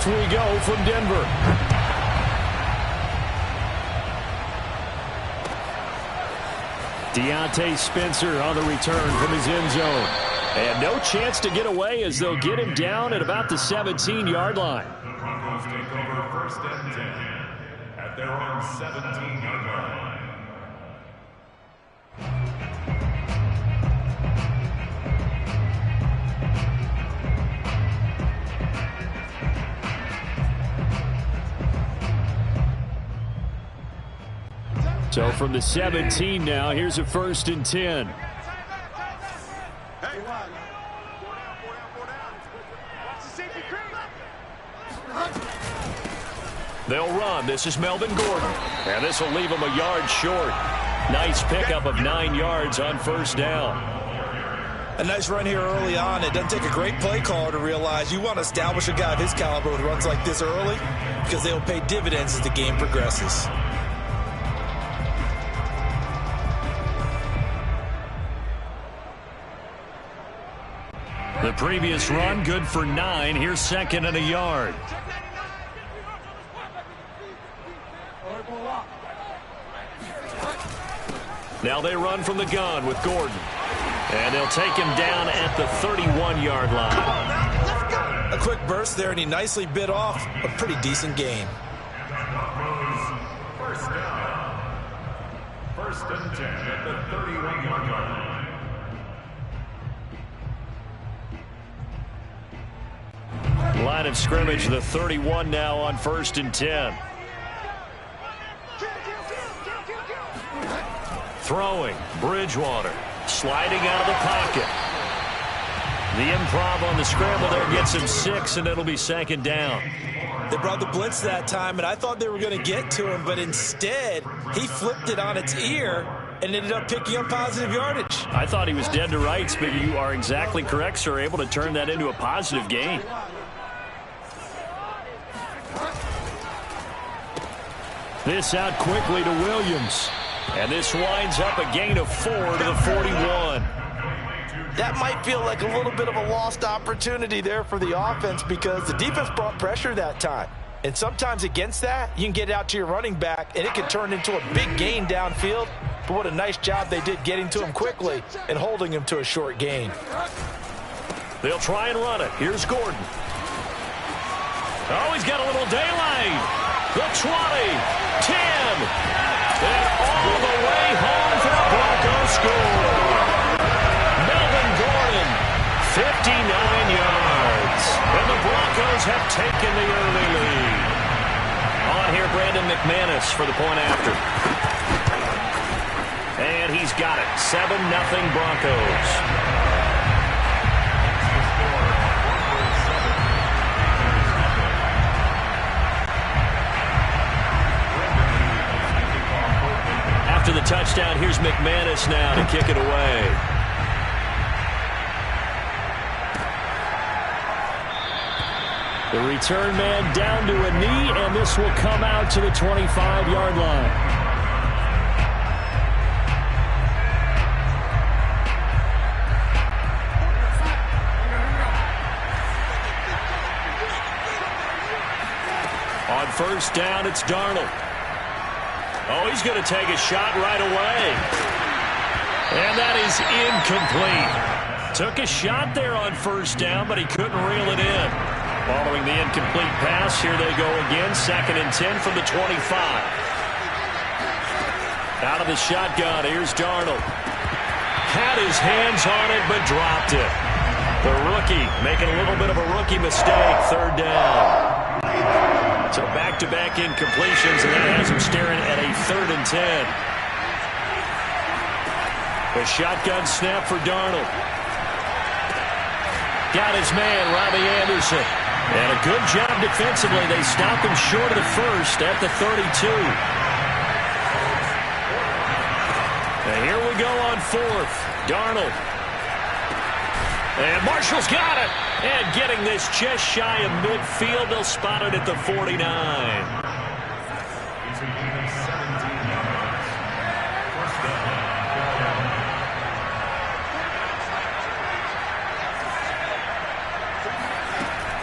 Off we go from Denver. Deontay Spencer on the return from his end zone. And no chance to get away as they'll get him down at about the 17-yard line. The Broncos take over first and 10 at their own 17-yard line. So from the 17 now, here's a first and 10. They'll run. This is Melvin Gordon. And this will leave him a yard short. Nice pickup of 9 yards on first down. A nice run here early on. It doesn't take a great play caller to realize you want to establish a guy of his caliber who runs like this early because they'll pay dividends as the game progresses. The previous run, good for 9. Here's second and a yard. Now they run from the gun with Gordon. And they'll take him down at the 31-yard line. A quick burst there, and he nicely bit off a pretty decent gain. First down. First and 10 at the 31-yard line. Line of scrimmage, the 31 now on first and 10. Throwing, Bridgewater, sliding out of the pocket. The improv on the scramble there gets him 6, and it'll be second down. They brought the blitz that time, and I thought they were going to get to him, but instead, he flipped it on its ear and ended up picking up positive yardage. I thought he was dead to rights, but you are exactly correct, sir, able to turn that into a positive gain. This out quickly to Williams. And this winds up a gain of 4 to the 41. That might feel like a little bit of a lost opportunity there for the offense because the defense brought pressure that time. And sometimes against that, you can get out to your running back, and it can turn into a big gain downfield. But what a nice job they did getting to him quickly and holding him to a short gain. They'll try and run it. Here's Gordon. Oh, he's got a little daylight. The 20, 10, and all the way home for the Broncos score. Melvin Gordon, 59 yards. And the Broncos have taken the early lead. On here, Brandon McManus for the point after. And he's got it. 7-0 Broncos. After the touchdown, here's McManus now to kick it away. The return man down to a knee, and this will come out to the 25-yard line. On first down, it's Darnold. Oh, he's going to take a shot right away. And that is incomplete. Took a shot there on first down, but he couldn't reel it in. Following the incomplete pass, here they go again. 2nd and 10 from the 25. Out of the shotgun, here's Darnold. Had his hands on it, but dropped it. The rookie making a little bit of a rookie mistake. 3rd down. So back-to-back incompletions, and that has him staring at a 3rd and 10. A shotgun snap for Darnold. Got his man, Robbie Anderson. And a good job defensively. They stop him short of the first at the 32. And here we go on 4th. Darnold. And Marshall's got it. And getting this just shy of midfield, they'll spot it at the 49.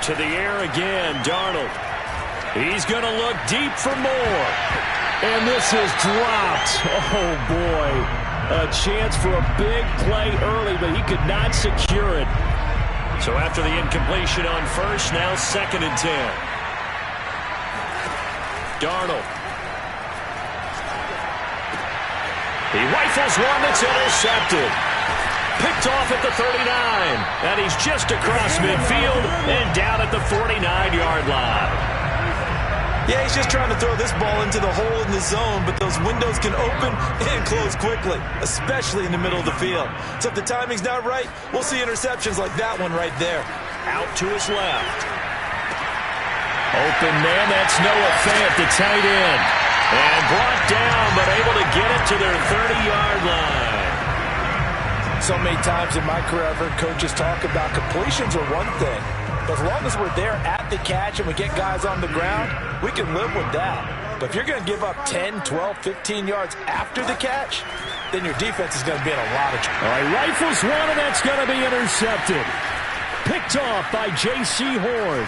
To the air again, Darnold. He's going to look deep for more. And this is dropped. Oh, boy. A chance for a big play early, but he could not secure it. So after the incompletion on first, now 2nd and 10. Darnold. He rifles one that's intercepted. Picked off at the 39. And he's just across midfield and down at the 49-yard line. Yeah, he's just trying to throw this ball into the hole in the zone, but those windows can open and close quickly, especially in the middle of the field. So if the timing's not right, we'll see interceptions like that one right there. Out to his left. Open man, that's Noah Fant, the tight end. And brought down, but able to get it to their 30-yard line. So many times in my career, I've heard coaches talk about completions are one thing. But as long as we're there at the catch and we get guys on the ground, we can live with that. But if you're going to give up 10, 12, 15 yards after the catch, then your defense is going to be in a lot of trouble. All right, rifles one, and that's going to be intercepted. Picked off by J.C. Horn.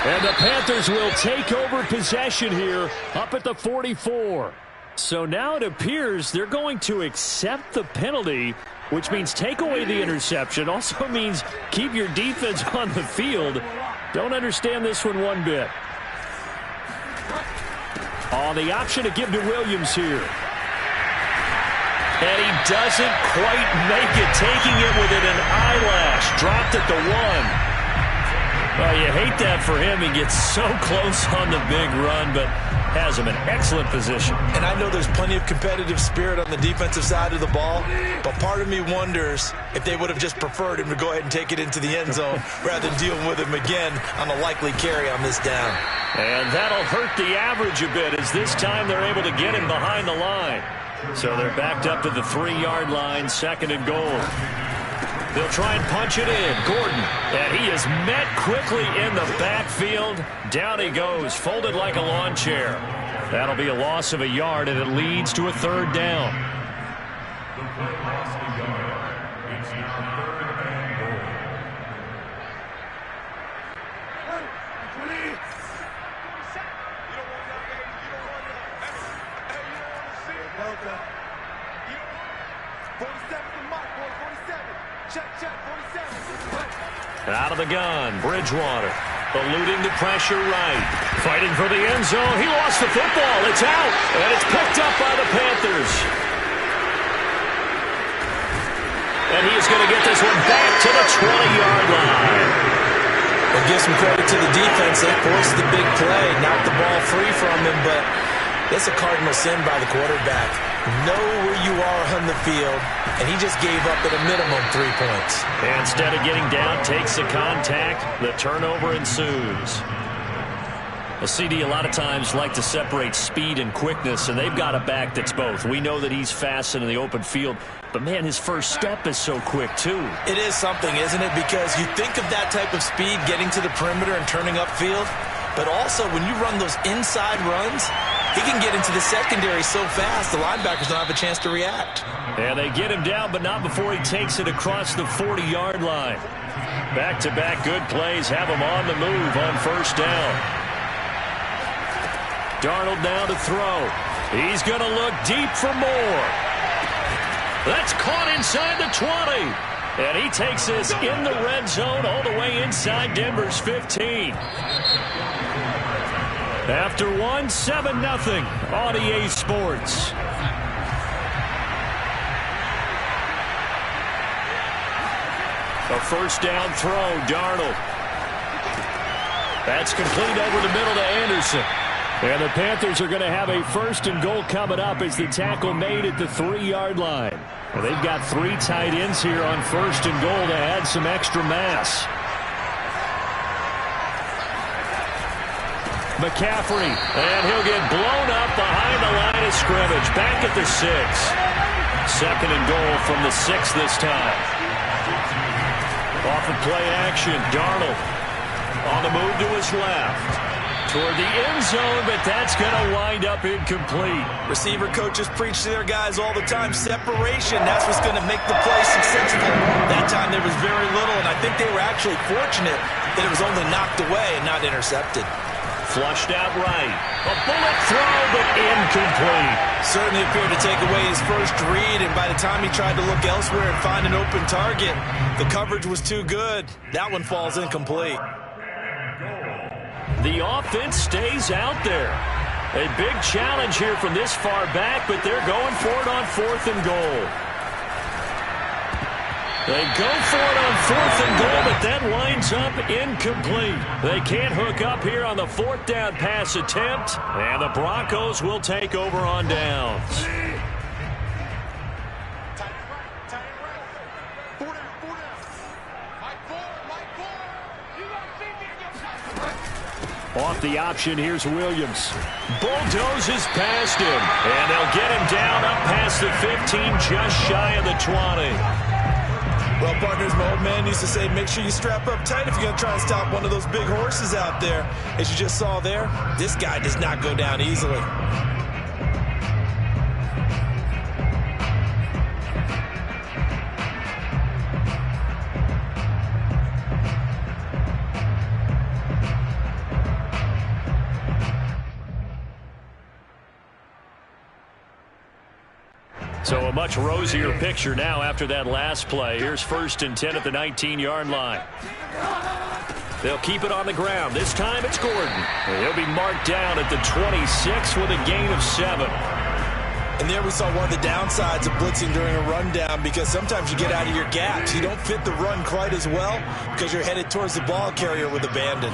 And the Panthers will take over possession here up at the 44. So now it appears they're going to accept the penalty, which means take away the interception. Also means keep your defense on the field. Don't understand this one bit. On the option to give to Williams here. And he doesn't quite make it, taking it within an eyelash. Dropped at the 1. Well, you hate that for him. He gets so close on the big run, but has him in excellent position. And I know there's plenty of competitive spirit on the defensive side of the ball, but part of me wonders if they would have just preferred him to go ahead and take it into the end zone rather than dealing with him again on a likely carry on this down. And that'll hurt the average a bit, as this time they're able to get him behind the line. So they're backed up to the 3-yard line, 2nd and goal. They'll try and punch it in. Gordon, and he is met quickly in the backfield. Down he goes, folded like a lawn chair. That'll be a loss of a yard, and it leads to a 3rd down. The play lost a yard. It's now 3rd and goal. Out of the gun, Bridgewater, eluding the pressure right. Fighting for the end zone. He lost the football. It's out, and it's picked up by the Panthers. And he is going to get this one back to the 20-yard line. We'll give some credit to the defense. They forced the big play, knocked the ball free from him, but that's a cardinal sin by the quarterback. Know where you are on the field, and he just gave up at a minimum 3 points. And instead of getting down, takes the contact. The turnover ensues. A CD a lot of times like to separate speed and quickness, and they've got a back that's both. We know that he's fast in the open field, but, man, his first step is so quick, too. It is something, isn't it? Because you think of that type of speed getting to the perimeter and turning upfield, but also when you run those inside runs, he can get into the secondary so fast, the linebackers don't have a chance to react. And they get him down, but not before he takes it across the 40-yard line. Back-to-back good plays have him on the move on 1st down. Darnold now to throw. He's going to look deep for more. That's caught inside the 20. And he takes this in the red zone all the way inside Denver's 15. After 7-0 on EA Sports. A 1st down throw, Darnold. That's complete over the middle to Anderson. And the Panthers are going to have a 1st and goal coming up as the tackle made at the 3-yard line. Well, they've got 3 tight ends here on 1st and goal to add some extra mass. McCaffrey, and he'll get blown up behind the line of scrimmage. Back at the 6. 2nd and goal from the 6 this time. Off of play action, Darnold on the move to his left. toward the end zone, but that's going to wind up incomplete. Receiver coaches preach to their guys all the time, separation. That's what's going to make the play successful. That time there was very little, and I think they were actually fortunate that it was only knocked away and not intercepted. Flushed out right. A bullet throw, but incomplete. Certainly appeared to take away his first read, and by the time he tried to look elsewhere and find an open target, the coverage was too good. That one falls incomplete. The offense stays out there. A big challenge here from this far back, but they're going for it on 4th and goal. They go for it on 4th and goal, but that winds up incomplete. They can't hook up here on the 4th down pass attempt, and the Broncos will take over on downs. Off the option, here's Williams. Bulldozes past him, and they'll get him down up past the 15, just shy of the 20. Well, partners, my old man used to say, make sure you strap up tight if you're going to try and stop one of those big horses out there. As you just saw there, this guy does not go down easily. So a much rosier picture now after that last play. Here's 1st and 10 at the 19-yard line. They'll keep it on the ground. This time it's Gordon. He'll be marked down at the 26 with a gain of 7. And there we saw one of the downsides of blitzing during a rundown, because sometimes you get out of your gaps. You don't fit the run quite as well because you're headed towards the ball carrier with abandon.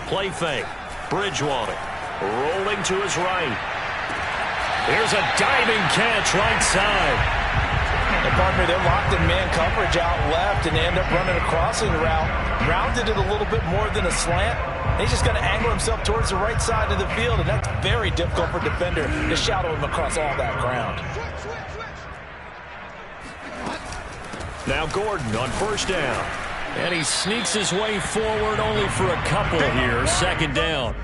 Play fake. Bridgewater rolling to his right. Here's a diving catch right side. And partner, they're locked in man coverage out left, and they end up running a crossing route. Rounded it a little bit more than a slant. He's just going to angle himself towards the right side of the field, and that's very difficult for a defender to shadow him across all that ground. Now Gordon on 1st down. And he sneaks his way forward only for a couple here. 2nd down.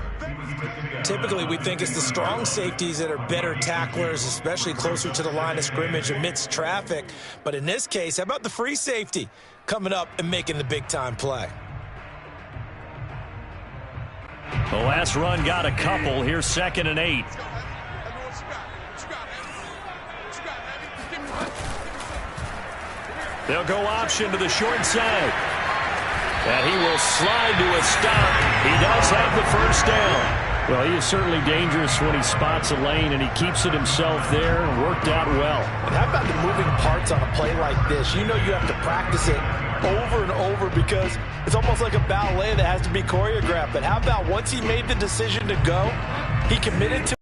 Typically, we think it's the strong safeties that are better tacklers, especially closer to the line of scrimmage amidst traffic. But in this case, how about the free safety coming up and making the big-time play? The last run got a couple. Here's 2nd and 8. They'll go option to the short side. And he will slide to a stop. He does have the 1st down. Well, he is certainly dangerous when he spots a lane, and he keeps it himself there and worked out well. And how about the moving parts on a play like this? You know you have to practice it over and over because it's almost like a ballet that has to be choreographed. But how about once he made the decision to go, he committed to,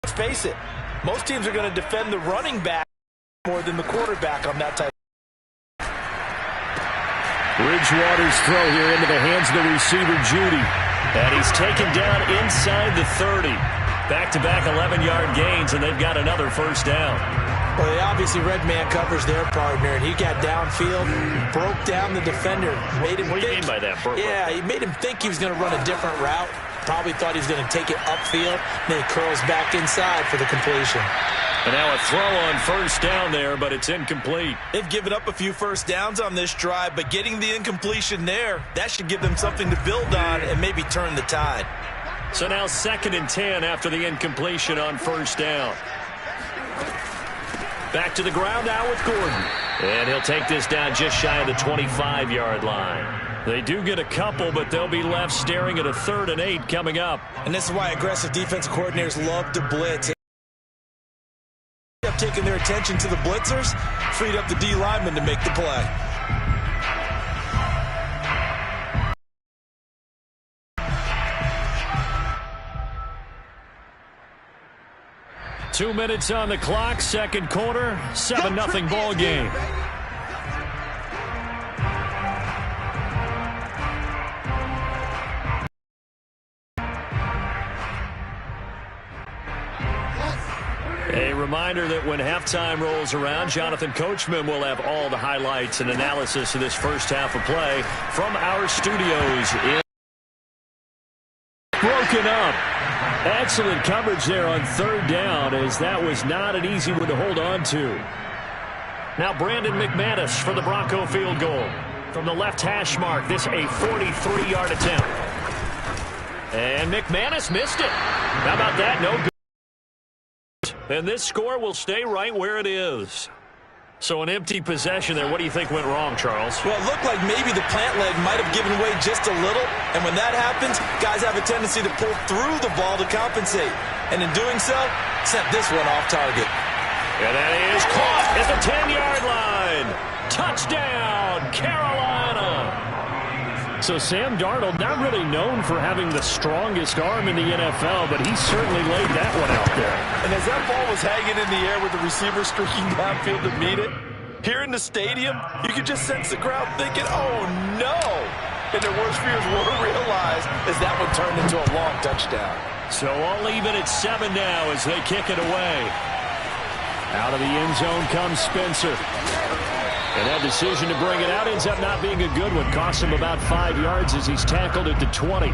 let's face it, most teams are going to defend the running back more than the quarterback on that type. Bridgewater's throw here into the hands of the receiver, Judy. And he's taken down inside the 30. Back-to-back 11-yard gains, and they've got another 1st down. Well, they obviously read man coverage their partner, and he got downfield, broke down the defender, made him What do you mean by that? Yeah, he made him think he was going to run a different route. Probably thought he was going to take it upfield. Then he curls back inside for the completion. And now a throw on 1st down there, but it's incomplete. They've given up a few 1st downs on this drive, but getting the incompletion there, that should give them something to build on and maybe turn the tide. So now 2nd and 10 after the incompletion on 1st down. Back to the ground now with Gordon. And he'll take this down just shy of the 25-yard line. They do get a couple, but they'll be left staring at a 3rd and 8 coming up. And this is why aggressive defensive coordinators love to blitz. Taking their attention to the blitzers, freed up the D lineman to make the play. Two minutes on the clock, 2nd quarter, 7-0 ball game. A reminder that when halftime rolls around, Jonathan Coachman will have all the highlights and analysis of this 1st half of play from our studios in broken up. Excellent coverage there on third down, as that was not an easy one to hold on to. Now Brandon McManus for the Bronco field goal. From the left hash mark, this a 43-yard attempt. And McManus missed it. How about that? No good. And this score will stay right where it is. So an empty possession there. What do you think went wrong, Charles? Well, it looked like maybe the plant leg might have given way just a little. And when that happens, guys have a tendency to pull through the ball to compensate. And in doing so, sent this one off target. And that is caught at the 10-yard line. Touchdown, Carolina. So Sam Darnold, not really known for having the strongest arm in the NFL, but he certainly laid that one out there. And as that ball was hanging in the air with the receiver streaking downfield to meet it, here in the stadium, you could just sense the crowd thinking, oh, no. And their worst fears were realized as that one turned into a long touchdown. So I'll leave it at 7 now as they kick it away. Out of the end zone comes Spencer. And that decision to bring it out ends up not being a good one. Costs him about 5 yards as he's tackled at the 20.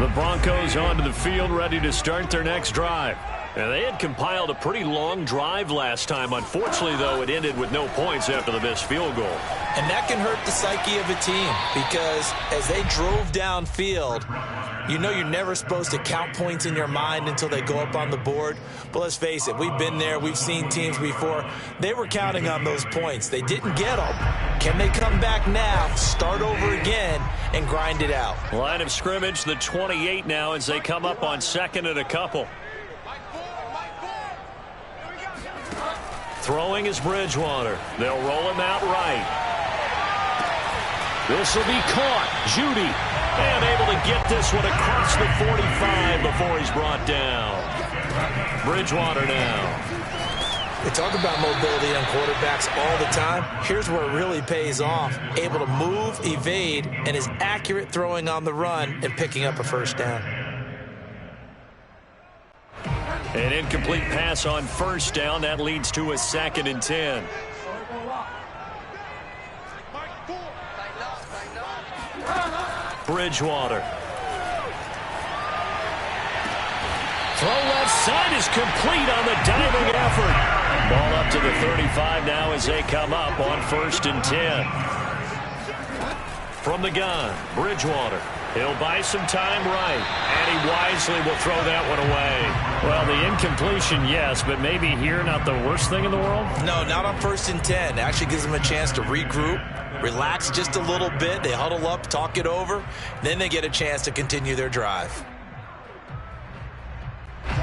The Broncos onto the field, ready to start their next drive. And they had compiled a pretty long drive last time. Unfortunately, though, it ended with no points after the missed field goal. And that can hurt the psyche of a team because as they drove downfield, you know you're never supposed to count points in your mind until they go up on the board. But let's face it, we've been there. We've seen teams before. They were counting on those points. They didn't get them. Can they come back now, start over again, and grind it out? Line of scrimmage, the 28 now as they come up on second and a couple. Throwing is Bridgewater. They'll roll him out right. This will be caught. Judy. And able to get this one across the 45 before he's brought down. Bridgewater now. They talk about mobility on quarterbacks all the time. Here's where it really pays off. Able to move, evade, and is accurate throwing on the run and picking up a first down. An incomplete pass on first down. That leads to a 2nd and 10. Bridgewater. Throw left side is complete on the diving effort. Ball up to the 35 now as they come up on 1st and 10. From the gun, Bridgewater. He'll buy some time right, and he wisely will throw that one away. Well, the incompletion, yes, but maybe here not the worst thing in the world? No, not on 1st and 10. It actually gives them a chance to regroup, relax just a little bit. They huddle up, talk it over. Then they get a chance to continue their drive.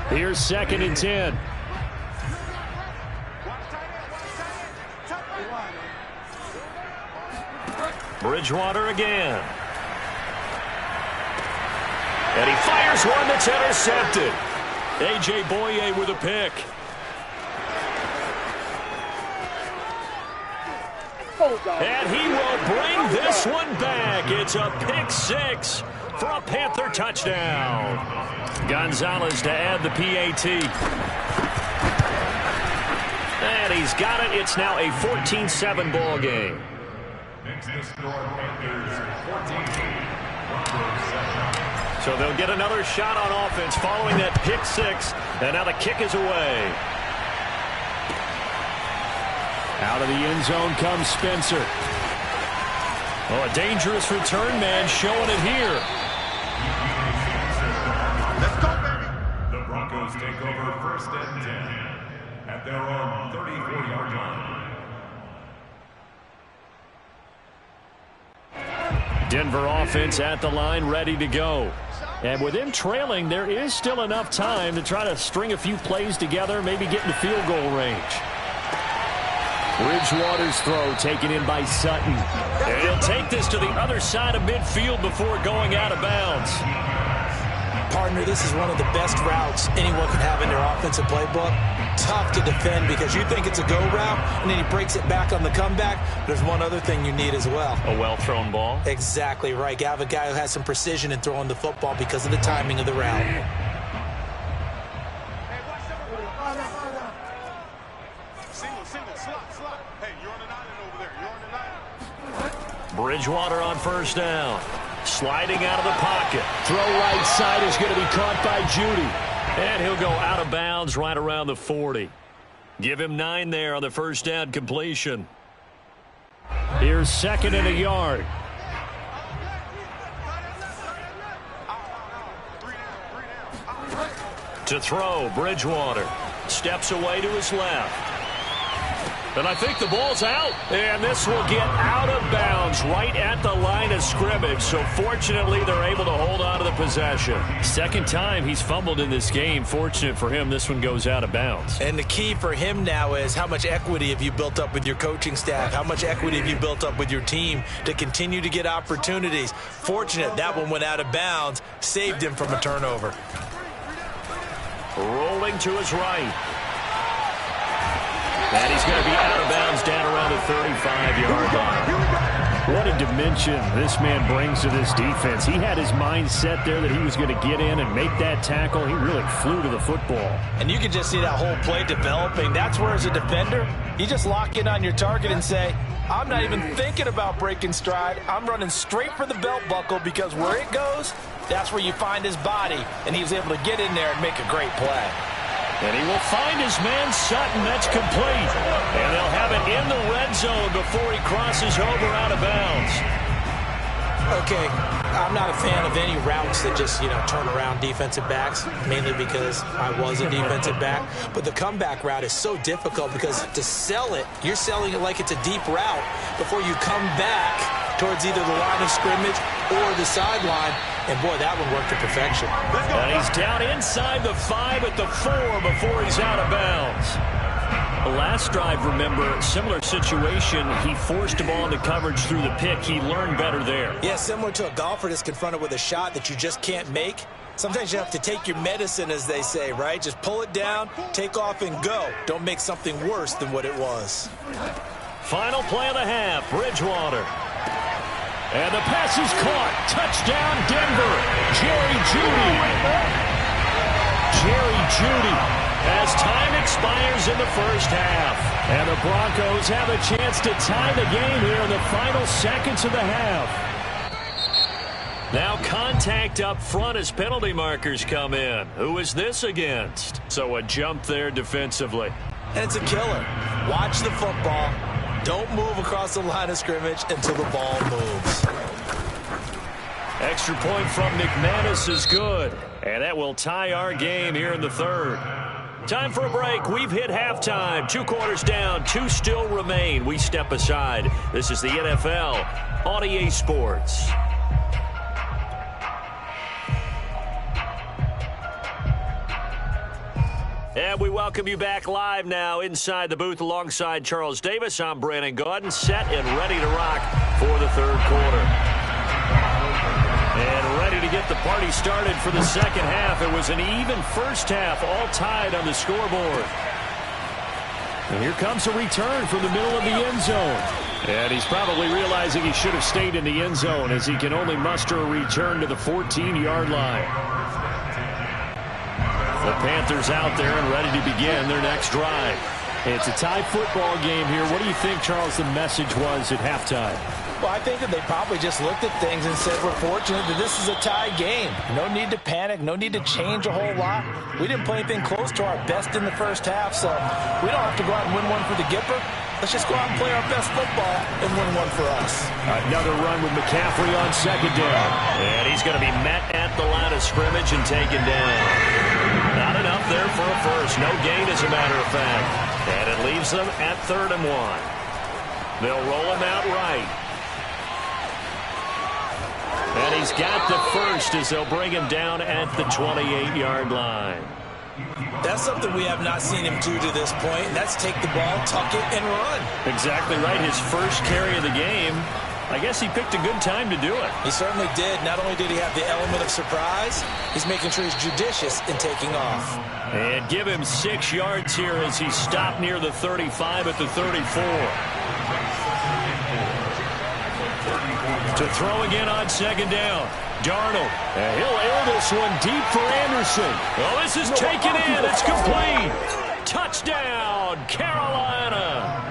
Here's 2nd and 10. Bridgewater again. And he fires one that's intercepted. A.J. Boye with a pick. And he will bring this one back. It's a pick 6 for a Panther touchdown. Gonzalez to add the PAT. And he's got it. It's now a 14-7 ball game. Makes the score Panthers 14-7. So they'll get another shot on offense following that pick 6. And now the kick is away. Out of the end zone comes Spencer. Oh, a dangerous return man showing it here. Let's go, baby. The Broncos take over 1st and 10 at their own 34-yard line. Denver offense at the line, ready to go. And with them trailing, there is still enough time to try to string a few plays together, maybe get in the field goal range. Bridgewater's throw taken in by Sutton. And he'll take this to the other side of midfield before going out of bounds. Partner, this is one of the best routes anyone can have in their offensive playbook. Tough to defend because you think it's a go route, and then he breaks it back on the comeback. There's one other thing you need as well. A well-thrown ball? Exactly right. You have a guy who has some precision in throwing the football because of the timing of the route. Bridgewater on first down. Sliding out of the pocket. Throw right side is going to be caught by Judy. And he'll go out of bounds right around the 40. Give him 9 there on the first down completion. Here's 2nd and a yard. To throw, Bridgewater. Steps away to his left. And I think the ball's out. And this will get out of bounds right at the line of scrimmage. So fortunately, they're able to hold on to the possession. Second time he's fumbled in this game. Fortunate for him, this one goes out of bounds. And the key for him now is how much equity have you built up with your coaching staff? How much equity have you built up with your team to continue to get opportunities? Fortunate that one went out of bounds. Saved him from a turnover. Rolling to his right. And he's going to be out of bounds down around the 35-yard line. What a dimension this man brings to this defense. He had his mind set there that he was going to get in and make that tackle. He really flew to the football. And you can just see that whole play developing. That's where, as a defender, you just lock in on your target and say, I'm not even thinking about breaking stride. I'm running straight for the belt buckle, because where it goes, that's where you find his body. And he was able to get in there and make a great play. And he will find his man Sutton. That's complete. And they'll have it in the red zone before he crosses over out of bounds. Okay, I'm not a fan of any routes that just, turn around defensive backs, mainly because I was a defensive back. But the comeback route is so difficult because to sell it, you're selling it like it's a deep route before you come back towards either the line of scrimmage or the sideline. And, boy, that one worked to perfection. And he's down inside the 5 at the 4 before he's out of bounds. The last drive, remember, similar situation. He forced the ball into coverage through the pick. He learned better there. Yeah, similar to a golfer that's confronted with a shot that you just can't make. Sometimes you have to take your medicine, as they say, right? Just pull it down, take off, and go. Don't make something worse than what it was. Final play of the half, Bridgewater. And the pass is caught. Touchdown, Denver. Jerry Jeudy. Jerry Jeudy, as time expires in the first half. And the Broncos have a chance to tie the game here in the final seconds of the half. Now contact up front as penalty markers come in. Who is this against? So a jump there defensively. And it's a killer. Watch the football. Don't move across the line of scrimmage until the ball moves. Extra point from McManus is good. And that will tie our game here in the third. Time for a break. We've hit halftime. 2 quarters down. 2 still remain. We step aside. This is the NFL on EA Sports. And we welcome you back live now inside the booth alongside Charles Davis. I'm Brandon Gaudin, set and ready to rock for the third quarter. And ready to get the party started for the second half. It was an even first half, all tied on the scoreboard. And here comes a return from the middle of the end zone. And he's probably realizing he should have stayed in the end zone, as he can only muster a return to the 14-yard line. The Panthers out there and ready to begin their next drive. It's a tie football game here. What do you think, Charles, the message was at halftime? Well, I think that they probably just looked at things and said, we're fortunate that this is a tie game. No need to panic. No need to change a whole lot. We didn't play anything close to our best in the first half, so we don't have to go out and win one for the Gipper. Let's just go out and play our best football and win one for us. Another run with McCaffrey on second down. And he's going to be met at the line of scrimmage and taken down. Not enough there for a first. No gain, as a matter of fact. And it leaves them at 3rd and 1. They'll roll him out right. And he's got the first as they'll bring him down at the 28-yard line. That's something we have not seen him do to this point. That's take the ball, tuck it, and run. Exactly right. His first carry of the game. I guess he picked a good time to do it. He certainly did. Not only did he have the element of surprise, he's making sure he's judicious in taking off. And give him 6 yards here as he stopped near the 35 at the 34. To throw again on second down. Darnold. And he'll air this one deep for Anderson. Oh, this is taken in. It's complete. Touchdown, Carolina.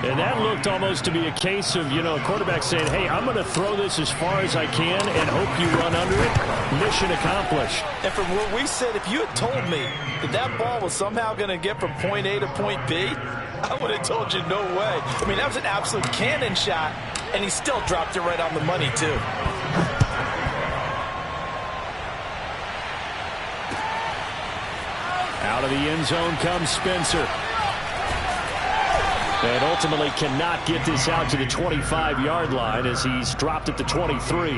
And that looked almost to be a case of, a quarterback saying, hey, I'm going to throw this as far as I can and hope you run under it. Mission accomplished. And from where we said, if you had told me that that ball was somehow going to get from point A to point B, I would have told you no way. I mean, that was an absolute cannon shot, and he still dropped it right on the money, too. Out of the end zone comes Spencer. And ultimately cannot get this out to the 25-yard line as he's dropped at the 23.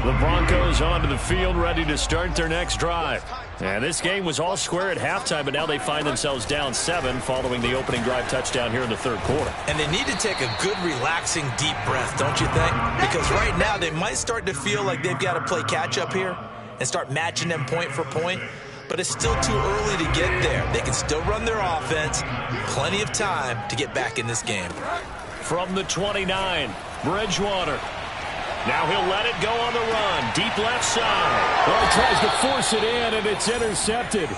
The Broncos onto the field ready to start their next drive. And this game was all square at halftime, but now they find themselves down 7 following the opening drive touchdown here in the third quarter. And they need to take a good, relaxing, deep breath, don't you think? Because right now they might start to feel like they've got to play catch-up here and start matching them point for point. But it's still too early to get there. They can still run their offense. Plenty of time to get back in this game. From the 29, Bridgewater. Now he'll let it go on the run. Deep left side. Well, he tries to force it in, and it's intercepted.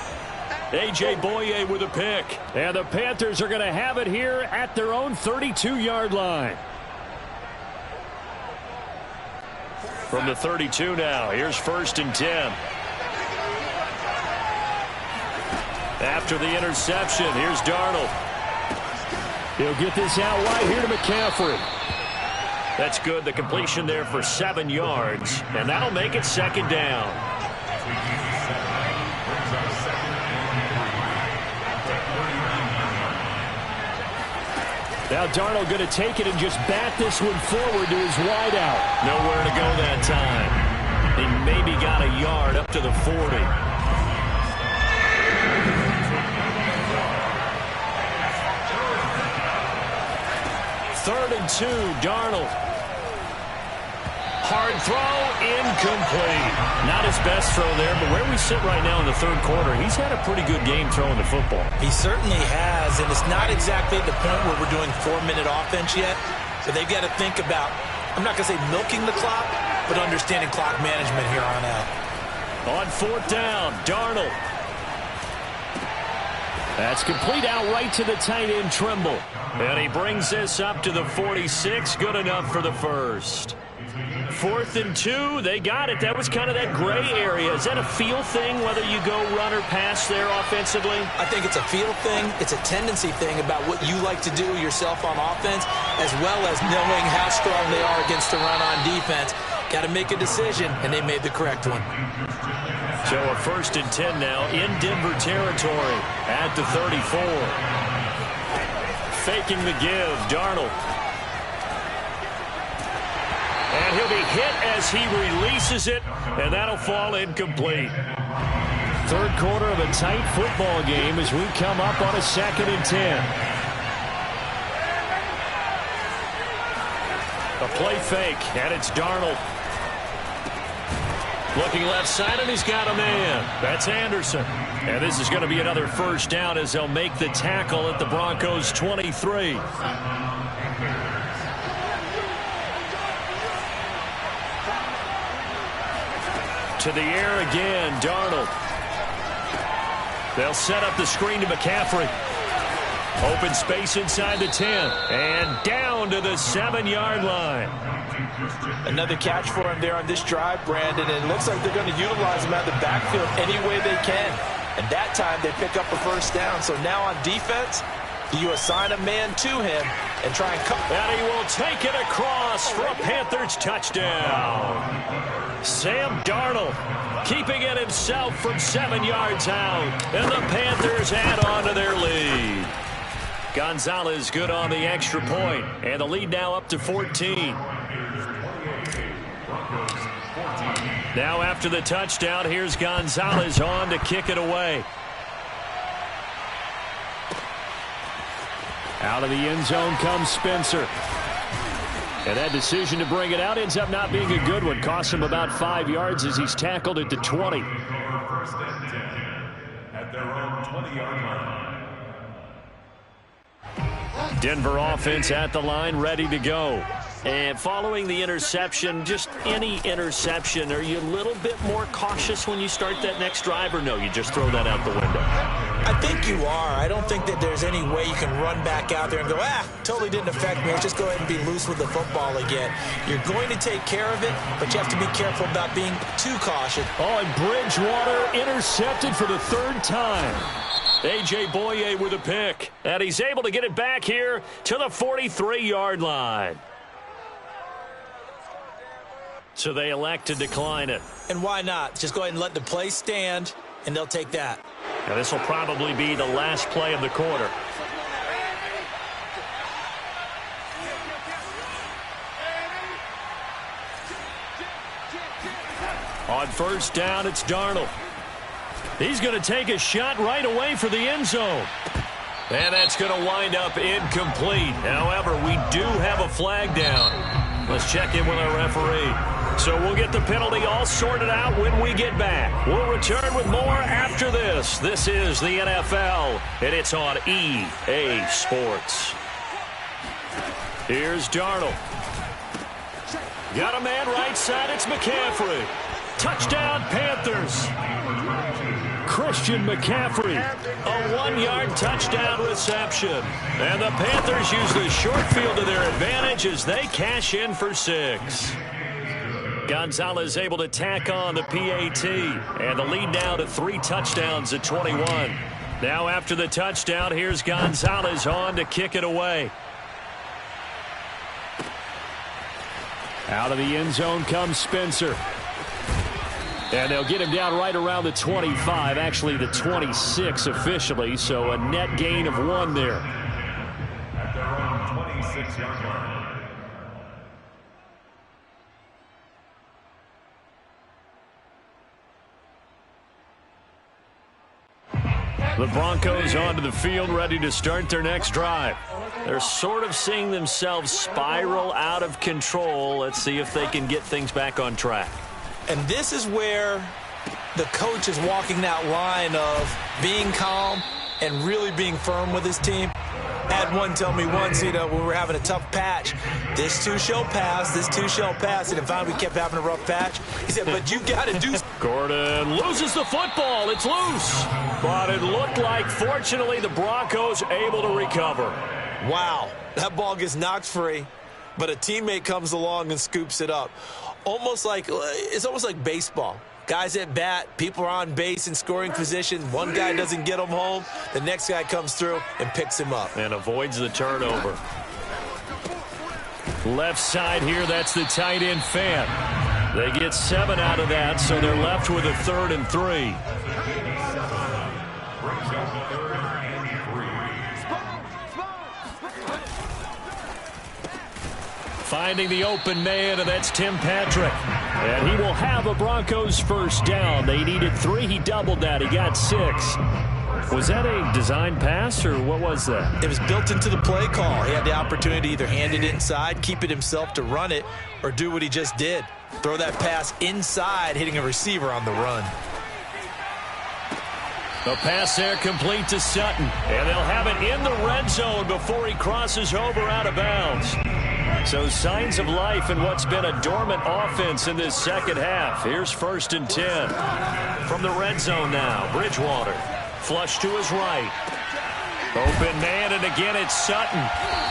A.J. Boye with a pick. And the Panthers are going to have it here at their own 32-yard line. From the 32 now, here's 1st and 10. After the interception, here's Darnold. He'll get this out wide here to McCaffrey. That's good. The completion there for 7 yards, and that'll make it 2nd down. Now Darnold going to take it and just bat this one forward to his wideout. Nowhere to go that time. He maybe got a yard up to the 40. 3rd and 2, Darnold. Hard throw, incomplete. Not his best throw there, but where we sit right now in the third quarter, he's had a pretty good game throwing the football. He certainly has, and it's not exactly at the point where we're doing 4-minute offense yet, but they've got to think about, I'm not going to say milking the clock, but understanding clock management here on out. On 4th down, Darnold. That's complete out right to the tight end, Trimble. And he brings this up to the 46. Good enough for the first. 4th and 2. They got it. That was kind of that gray area. Is that a feel thing, whether you go run or pass there offensively? I think it's a feel thing. It's a tendency thing about what you like to do yourself on offense, as well as knowing how strong they are against the run on defense. Got to make a decision, and they made the correct one. So a 1st and 10 now in Denver territory at the 34. Faking the give, Darnold. And he'll be hit as he releases it, and that'll fall incomplete. Third quarter of a tight football game as we come up on a 2nd and 10. A play fake, and it's Darnold. Looking left side, and he's got a man. That's Anderson. And this is going to be another 1st down as they'll make the tackle at the Broncos' 23. To the air again, Darnold. They'll set up the screen to McCaffrey. Open space inside the 10. And down to the 7-yard line. Another catch for him there on this drive, Brandon, and it looks like they're going to utilize him out of the backfield any way they can. And that time they pick up a 1st down. So now on defense, you assign a man to him and try and come. And he will take it across for a Panthers touchdown. Sam Darnold keeping it himself from 7 yards out. And the Panthers add on to their lead. Gonzalez good on the extra point. And the lead now up to 14. Now after the touchdown, here's Gonzalez on to kick it away. Out of the end zone comes Spencer. And that decision to bring it out ends up not being a good one. Costs him about 5 yards as he's tackled at the 20. 1st and 10 at their own 20-yard line. Denver offense at the line, ready to go. And following the interception, just any interception, are you a little bit more cautious when you start that next drive, or no, you just throw that out the window? I think you are. I don't think that there's any way you can run back out there and go, totally didn't affect me. Let's just go ahead and be loose with the football again. You're going to take care of it, but you have to be careful about being too cautious. Oh, and Bridgewater intercepted for the third time. A.J. Boye with a pick, and he's able to get it back here to the 43-yard line. So they elect to decline it. And why not? Just go ahead and let the play stand, and they'll take that. Now this will probably be the last play of the quarter. On first down, it's Darnold. He's going to take a shot right away for the end zone. And that's going to wind up incomplete. However, we do have a flag down. Let's check in with our referee. So we'll get the penalty all sorted out when we get back. We'll return with more after this. This is the NFL, and it's on EA Sports. Here's Darnold. Got a man right side. It's McCaffrey. Touchdown, Panthers. Christian McCaffrey, a 1-yard touchdown reception. And the Panthers use the short field to their advantage as they cash in for 6. Gonzalez able to tack on the PAT, and the lead now to 3 touchdowns at 21. Now after the touchdown, here's Gonzalez on to kick it away. Out of the end zone comes Spencer. And they'll get him down right around the 25, actually the 26 officially, so a net gain of 1 there. At their own 26-yard line. The Broncos onto the field, ready to start their next drive. They're sort of seeing themselves spiral out of control. Let's see if they can get things back on track. And this is where the coach is walking that line of being calm and really being firm with his team. I had one tell me once, when we were having a tough patch, this too shall pass, this too shall pass. And finally we kept having a rough patch. He said, but you got to do something. Gordon loses the football. It's loose. But it looked like, fortunately, the Broncos able to recover. Wow, that ball gets knocked free, but a teammate comes along and scoops it up. It's almost like baseball. Guys at bat, people are on base in scoring position. One guy doesn't get him home. The next guy comes through and picks him up. And avoids the turnover. Left side here, that's the tight end fan. They get 7 out of that, so they're left with a 3rd and 3. Finding the open man, and that's Tim Patrick. And he will have a Broncos first down. They needed 3. He doubled that. He got 6. Was that a design pass, or what was that? It was built into the play call. He had the opportunity to either hand it inside, keep it himself to run it, or do what he just did. Throw that pass inside, hitting a receiver on the run. The pass there complete to Sutton. And they'll have it in the red zone before he crosses over out of bounds. So signs of life in what's been a dormant offense in this second half. Here's 1st and 10. From the red zone now, Bridgewater. Flush to his right. Open man, and again it's Sutton.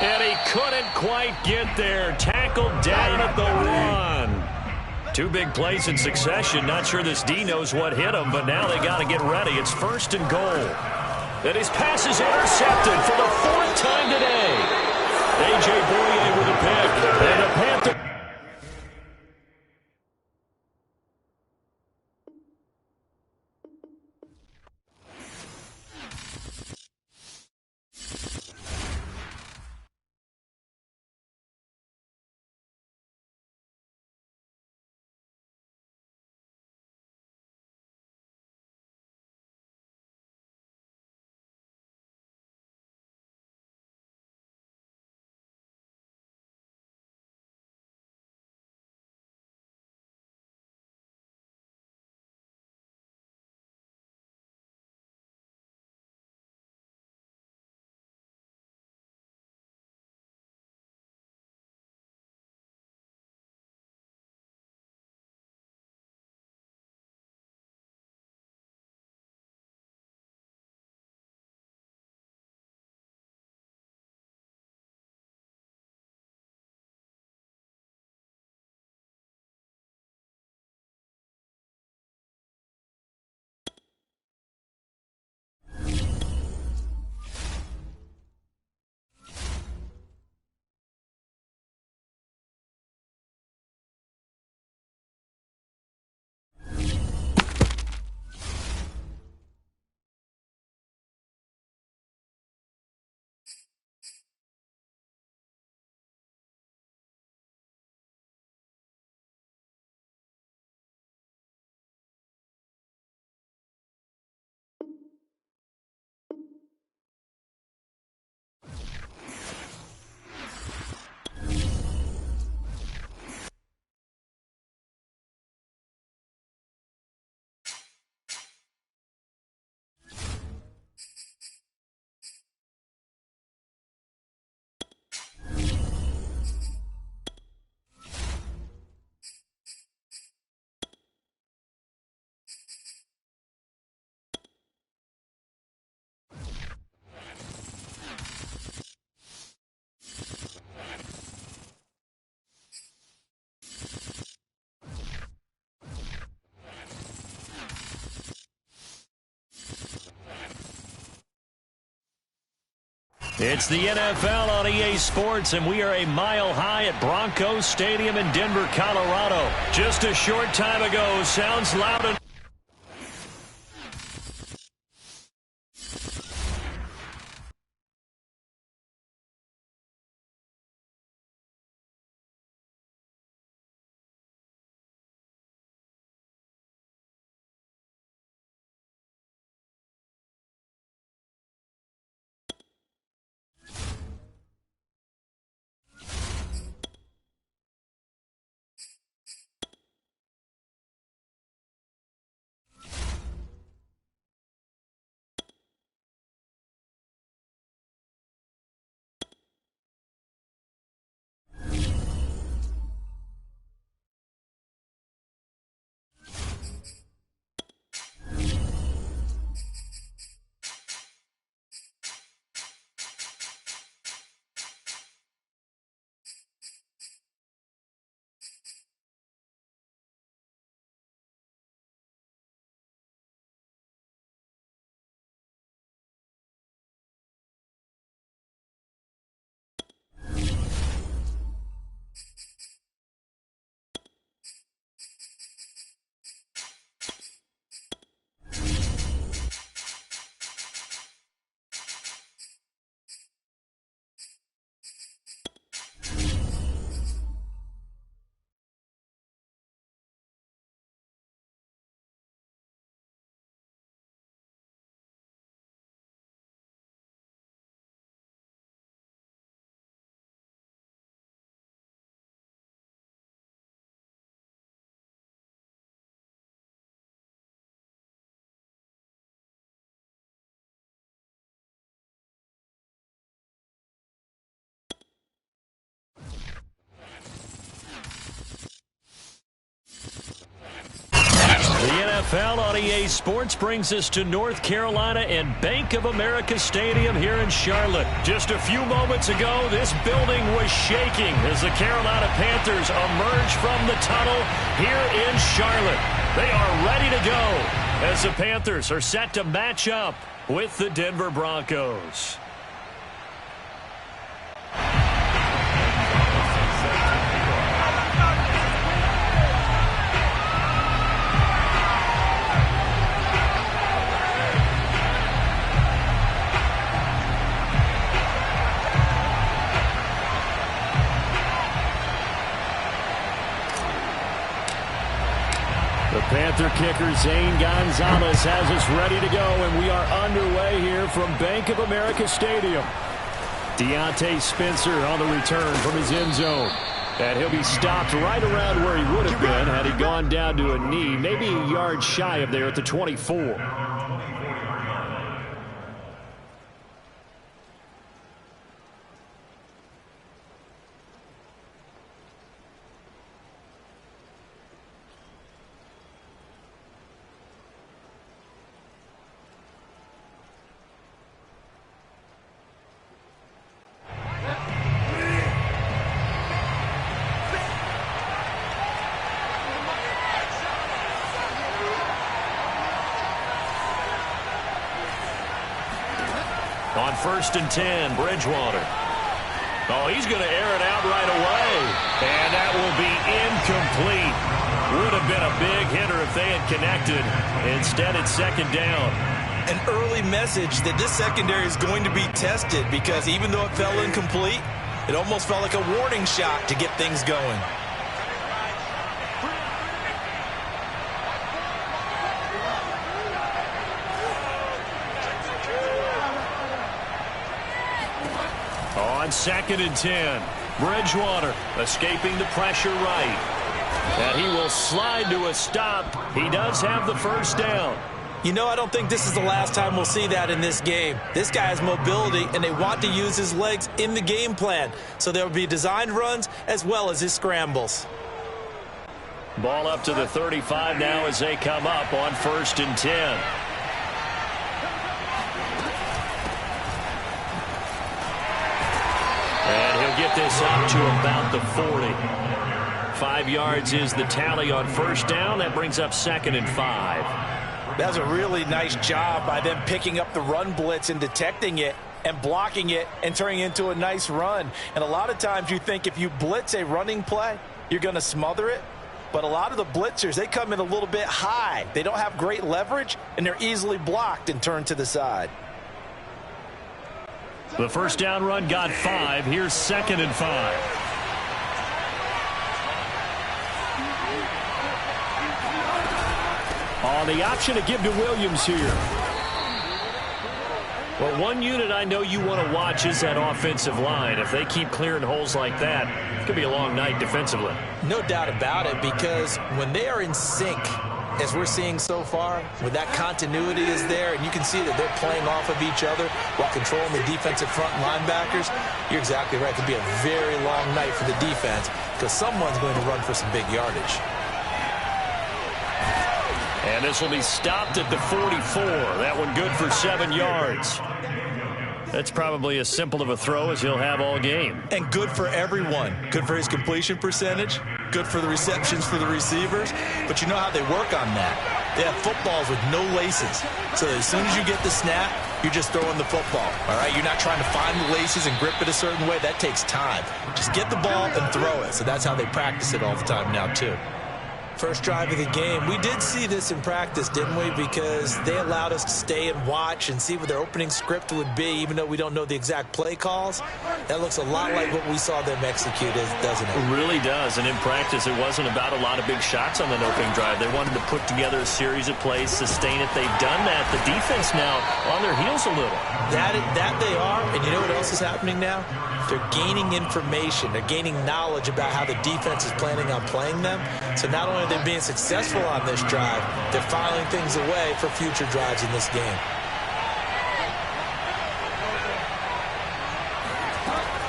And he couldn't quite get there. Tackled down at the 1. 2 big plays in succession. Not sure this D knows what hit him, but now they got to get ready. It's 1st and goal. And his pass is intercepted for the 4th time today. A.J. Boye with a pick. And the Panthers It's the NFL on EA Sports, and we are a mile high at Broncos Stadium in Denver, Colorado. Just a short time ago, sounds loud and the NFL on EA Sports brings us to North Carolina and Bank of America Stadium here in Charlotte. Just a few moments ago, this building was shaking as the Carolina Panthers emerge from the tunnel here in Charlotte. They are ready to go as the Panthers are set to match up with the Denver Broncos. The Panther kicker, Zane Gonzalez, has us ready to go, and we are underway here from Bank of America Stadium. Deontay Spencer on the return from his end zone. And he'll be stopped right around where he would have been had he gone down to a knee, maybe a yard shy of there at the 24. On 1st and 10, Bridgewater. Oh, he's going to air it out right away. And that will be incomplete. Would have been a big hitter if they had connected. Instead, it's 2nd down. An early message that this secondary is going to be tested, because even though it fell incomplete, it almost felt like a warning shot to get things going. On 2nd and 10, Bridgewater escaping the pressure right. And he will slide to a stop. He does have the 1st down. You know, I don't think this is the last time we'll see that in this game. This guy has mobility, and they want to use his legs in the game plan. So there will be designed runs as well as his scrambles. Ball up to the 35 now as they come up on 1st and 10. And he'll get this up to about the 40. 5 yards is the tally on 1st down. That brings up 2nd and 5. That was a really nice job by them picking up the run blitz and detecting it. and blocking it and turning it into a nice run. And a lot of times you think if you blitz a running play, you're going to smother it. But a lot of the blitzers, they come in a little bit high. They don't have great leverage, and they're easily blocked and turned to the side. The first down run got 5. Here's 2nd and 5. On the option to give to Williams here. Well, one unit I know you want to watch is that offensive line. If they keep clearing holes like that, it's going to be a long night defensively. No doubt about it, because when they are in sync, as we're seeing so far, when that continuity is there, and you can see that they're playing off of each other while controlling the defensive front linebackers, you're exactly right. It could be a very long night for the defense because someone's going to run for some big yardage. And this will be stopped at the 44. That one good for 7 yards. That's probably as simple of a throw as he'll have all game. And good for everyone. Good for his completion percentage. Good for the receptions for the receivers. But you know how they work on that. They have footballs with no laces. So as soon as you get the snap, you're just throwing the football. All right? You're not trying to find the laces and grip it a certain way. That takes time. Just get the ball and throw it. So that's how they practice it all the time now, too. First drive of the game. We did see this in practice, didn't we? Because they allowed us to stay and watch and see what their opening script would be, even though we don't know the exact play calls. That looks a lot like what we saw them execute, doesn't it? It really does. And in practice, it wasn't about a lot of big shots on that opening drive. They wanted to put together a series of plays, sustain it. They've done that. The defense now on their heels a little. That they are. And you know what else is happening now? They're gaining information. They're gaining knowledge about how the defense is planning on playing them. So not only are they being successful on this drive, they're filing things away for future drives in this game.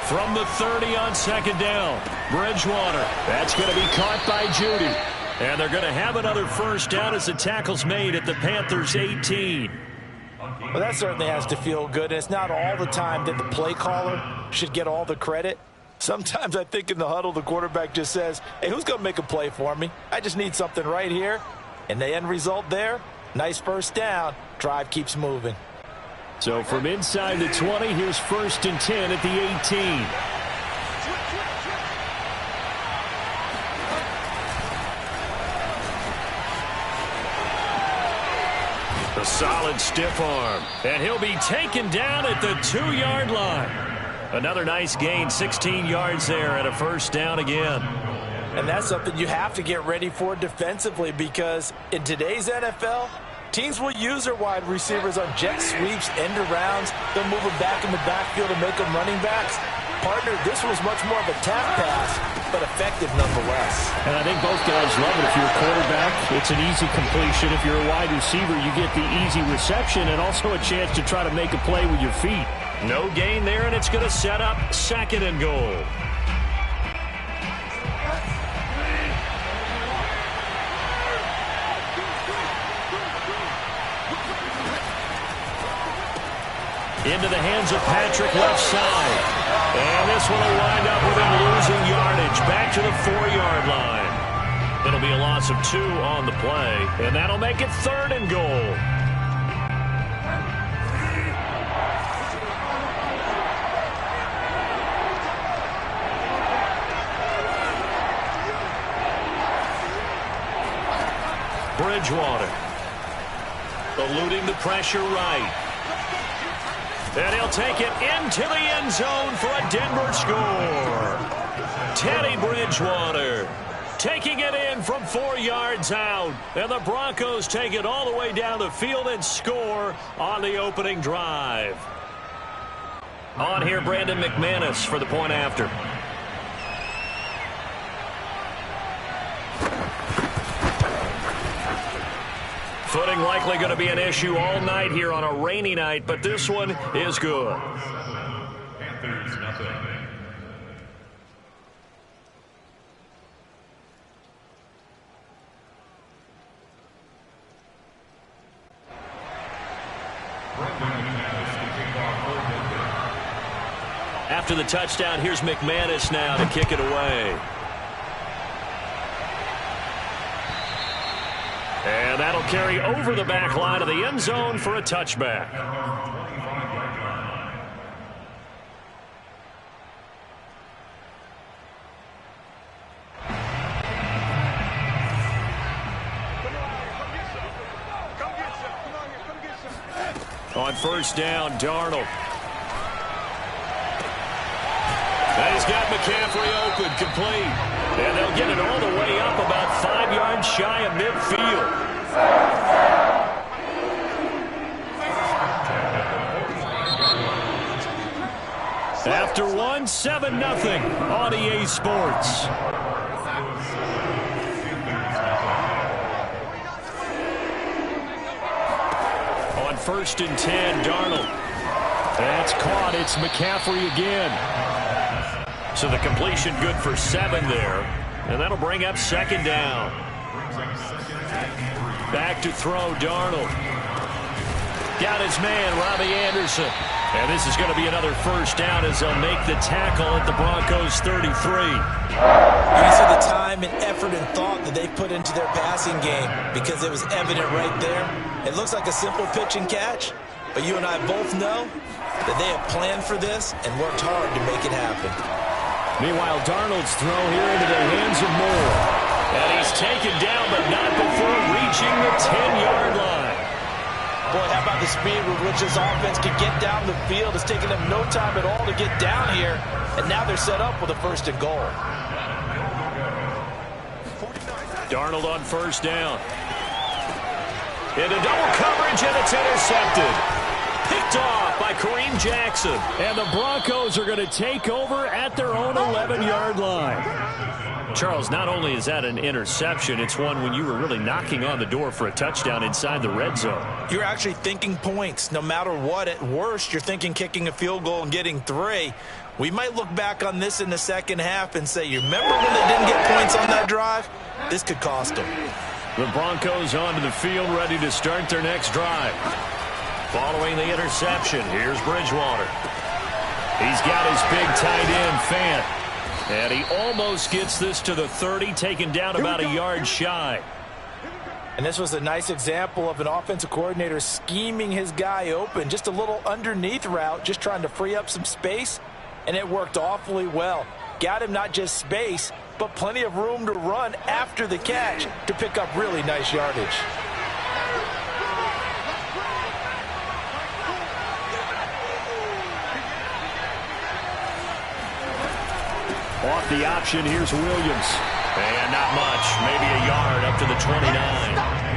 From the 30 on 2nd down, Bridgewater. That's going to be caught by Judy. And they're going to have another first down as the tackle's made at the Panthers' 18. Well, that certainly has to feel good. And it's not all the time that the play caller should get all the credit. Sometimes I think in the huddle, the quarterback just says, hey, who's going to make a play for me? I just need something right here. And the end result there, nice first down. Drive keeps moving. So from inside the 20, here's 1st and 10 at the 18. A solid stiff arm. And he'll be taken down at the 2-yard line. Another nice gain, 16 yards there, and a first down again. And that's something you have to get ready for defensively, because in today's NFL, teams will use their wide receivers on jet sweeps, end arounds. They'll move them back in the backfield and make them running backs. Partner, this was much more of a tap pass, but effective nonetheless. And I think both guys love it. If you're a quarterback, it's an easy completion. If you're a wide receiver, you get the easy reception and also a chance to try to make a play with your feet. No gain there, and it's going to set up 2nd and goal. Into the hands of Patrick, left side. And this one will wind up with him losing yardage back to the 4-yard line. It'll be a loss of 2 on the play, and that'll make it 3rd and goal. Bridgewater eluding the pressure right. And he'll take it into the end zone for a Denver score. Teddy Bridgewater taking it in from 4 yards out. And the Broncos take it all the way down the field and score on the opening drive. On here, Brandon McManus for the point after. Footing likely going to be an issue all night here on a rainy night, but this one is good. Panthers nothing. After the touchdown, here's McManus now to kick it away. And that'll carry over the back line of the end zone for a touchback. On first down, Darnold. And he's got McCaffrey open, complete. And they'll get it all the way up about 5 yards shy of midfield. After one, 7-0 on EA Sports. On first and 10, Darnold. That's caught. It's McCaffrey again. So the completion good for 7 there. And that'll bring up second down. Back to throw, Darnold. Got his man, Robbie Anderson. And this is going to be another first down as they'll make the tackle at the Broncos 33. You can see the time and effort and thought that they put into their passing game because it was evident right there. It looks like a simple pitch and catch, but you and I both know that they have planned for this and worked hard to make it happen. Meanwhile, Darnold's throw here into the hands of Moore. And he's taken down, but not before reaching the 10-yard line. Boy, how about the speed with which this offense can get down the field? It's taken them no time at all to get down here, and now they're set up with a first and goal. Darnold on first down. Into double coverage, and it's intercepted. Picked off by Kareem Jackson. And the Broncos are going to take over at their own 11-yard line. Charles, not only is that an interception, it's one when you were really knocking on the door for a touchdown inside the red zone. You're actually thinking points no matter what. At worst, you're thinking kicking a field goal and getting 3. We might look back on this in the second half and say, you remember when they didn't get points on that drive? This could cost them. The Broncos onto the field, ready to start their next drive. Following the interception, here's Bridgewater. He's got his big tight end, Fant. And he almost gets this to the 30, taken down about a yard shy. And this was a nice example of an offensive coordinator scheming his guy open. Just a little underneath route, just trying to free up some space. And it worked awfully well. Got him not just space, but plenty of room to run after the catch to pick up really nice yardage. Off the option, here's Williams. And not much, maybe a yard up to the 29.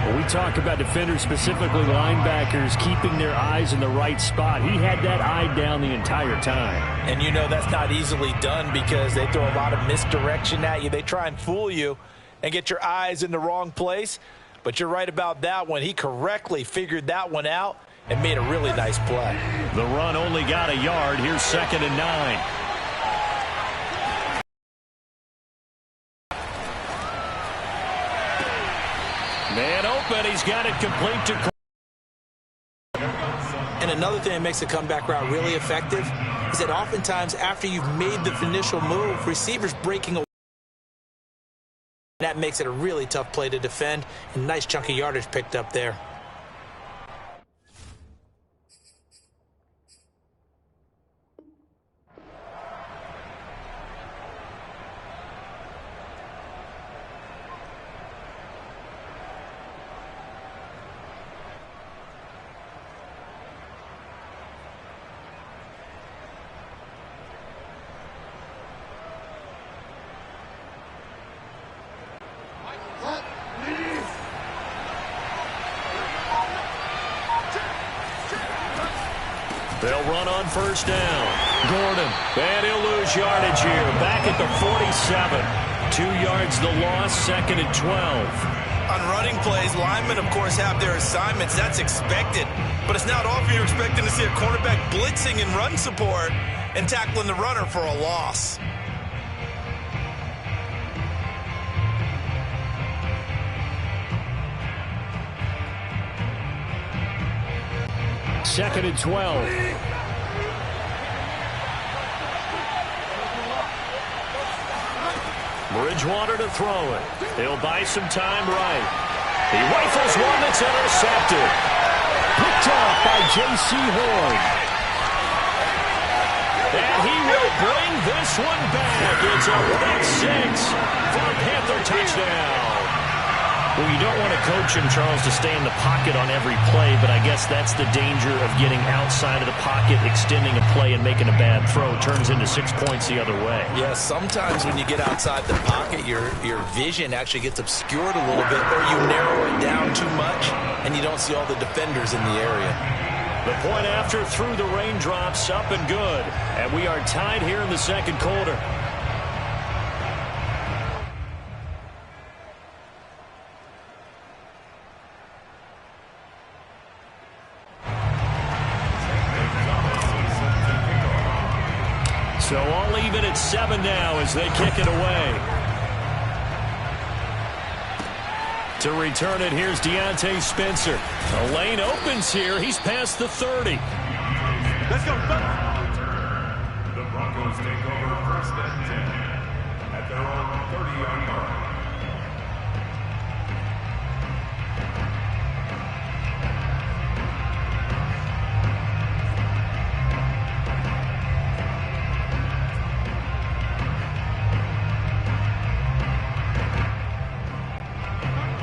When we talk about defenders, specifically linebackers, keeping their eyes in the right spot, he had that eye down the entire time. And you know that's not easily done because they throw a lot of misdirection at you. They try and fool you and get your eyes in the wrong place. But you're right about that one. He correctly figured that one out and made a really nice play. The run only got a yard. Here's second and 9. Man open, he's got it complete to... And another thing that makes the comeback route really effective is that oftentimes after you've made the initial move, receivers breaking away. That makes it a really tough play to defend, and nice chunk of yardage picked up there. They'll run on first down. Gordon, and he'll lose yardage here. Back at the 47. 2 yards the loss, second and 12. On running plays, linemen, of course, have their assignments. That's expected. But it's not often you're expecting to see a cornerback blitzing in run support and tackling the runner for a loss. Second and 12. Bridgewater to throw it. He'll buy some time right. He rifles one that's intercepted. Picked off by J.C. Horn. And he will bring this one back. It's a pick six for a Panther touchdown. Well, you don't want to coach him, Charles, to stay in the pocket on every play, but I guess that's the danger of getting outside of the pocket, extending a play, and making a bad throw. Turns into 6 points the other way. Yeah, sometimes when you get outside the pocket, your vision actually gets obscured a little bit, or you narrow it down too much, and you don't see all the defenders in the area. The point after through the raindrops, up and good. And we are tied here in the second quarter. So all even at 7 now as they kick it away. To return it, here's Deontay Spencer. The lane opens here. He's past the 30. Let's go. The Broncos take over first and 10 at their own 30-yard line.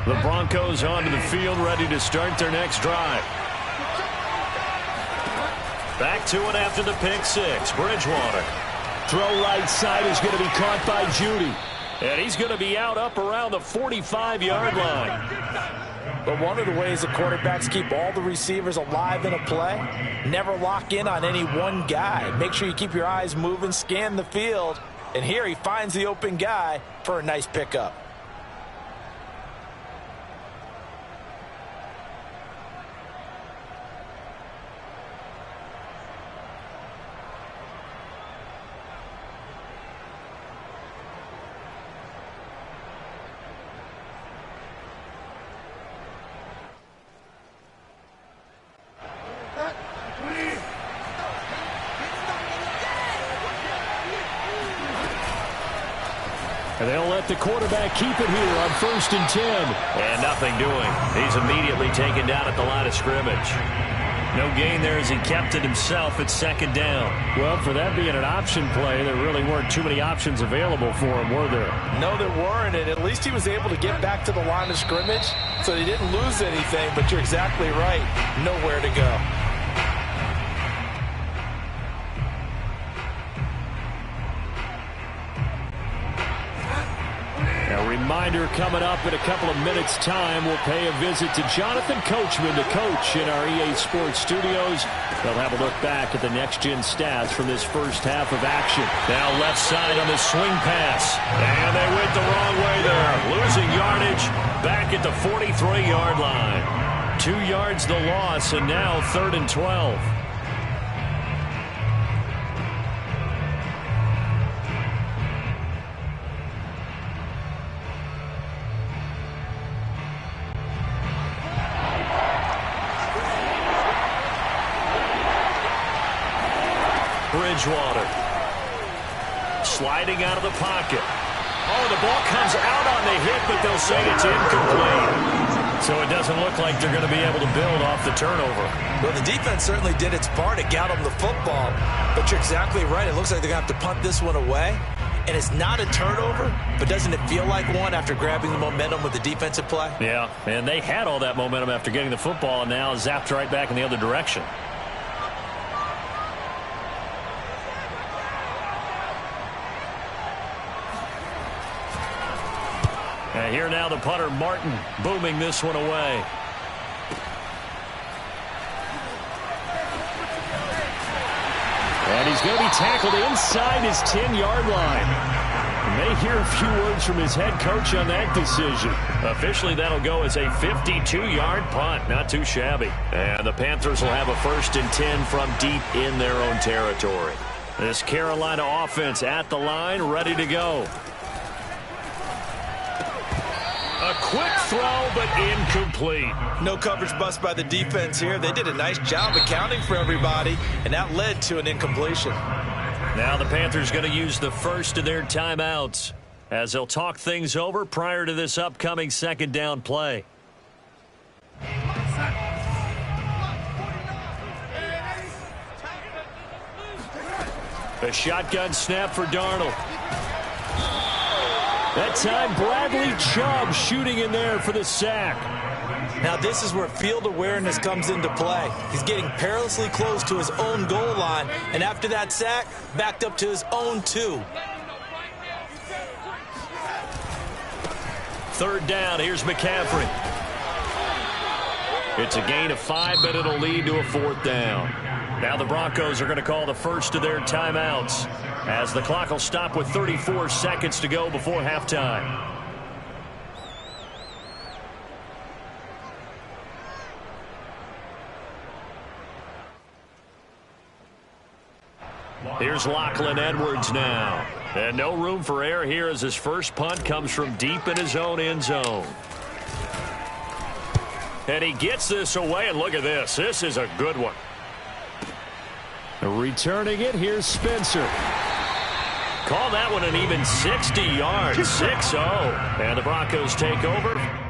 The Broncos onto the field, ready to start their next drive. Back to it after the pick six. Bridgewater. Throw right side is going to be caught by Judy. And he's going to be out up around the 45-yard line. But one of the ways the quarterbacks keep all the receivers alive in a play, never lock in on any one guy. Make sure you keep your eyes moving, scan the field. And here he finds the open guy for a nice pickup. And they'll let the quarterback keep it here on 1st and 10. And nothing doing. He's immediately taken down at the line of scrimmage. No gain there as he kept it himself at 2nd down. Well, for that being an option play, there really weren't too many options available for him, were there? No, there weren't, and at least he was able to get back to the line of scrimmage, so he didn't lose anything, but you're exactly right. Nowhere to go. A reminder coming up in a couple of minutes' time. We'll pay a visit to Jonathan Coachman, the coach in our EA Sports studios. They'll have a look back at the next-gen stats from this first half of action. Now left side on the swing pass. And they went the wrong way there. Losing yardage back at the 43-yard line. 2 yards the loss, and now 3rd and 12. Bridgewater sliding out of the pocket. Oh, the ball comes out on the hit, but they'll say it's incomplete. So it doesn't look like they're going to be able to build off the turnover. Well, the defense certainly did its part to get them the football, but you're exactly right. It looks like they're going to have to punt this one away, and it's not a turnover, but doesn't it feel like one after grabbing the momentum with the defensive play? Yeah, and they had all that momentum after getting the football, and now zapped right back in the other direction. And here now the punter, Martin, booming this one away. And he's going to be tackled inside his 10-yard line. You may hear a few words from his head coach on that decision. Officially, that'll go as a 52-yard punt. Not too shabby. And the Panthers will have a 1st and 10 from deep in their own territory. This Carolina offense at the line, ready to go. A quick throw, but incomplete. No coverage bust by the defense here. They did a nice job accounting for everybody, and that led to an incompletion. Now the Panthers going to use the first of their timeouts as they'll talk things over prior to this upcoming 2nd down play. A shotgun snap for Darnold. That time, Bradley Chubb shooting in there for the sack. Now this is where field awareness comes into play. He's getting perilously close to his own goal line, and after that sack, backed up to his own 2. Third down, here's McCaffrey. It's a gain of 5, but it'll lead to a 4th down. Now the Broncos are going to call the first of their timeouts, as the clock will stop with 34 seconds to go before halftime. Here's Lachlan Edwards now. And no room for error here as his first punt comes from deep in his own end zone. And he gets this away, and look at this. This is a good one. Returning it, here's Spencer. Call that one an even 60 yards, 6-0. And the Broncos take over.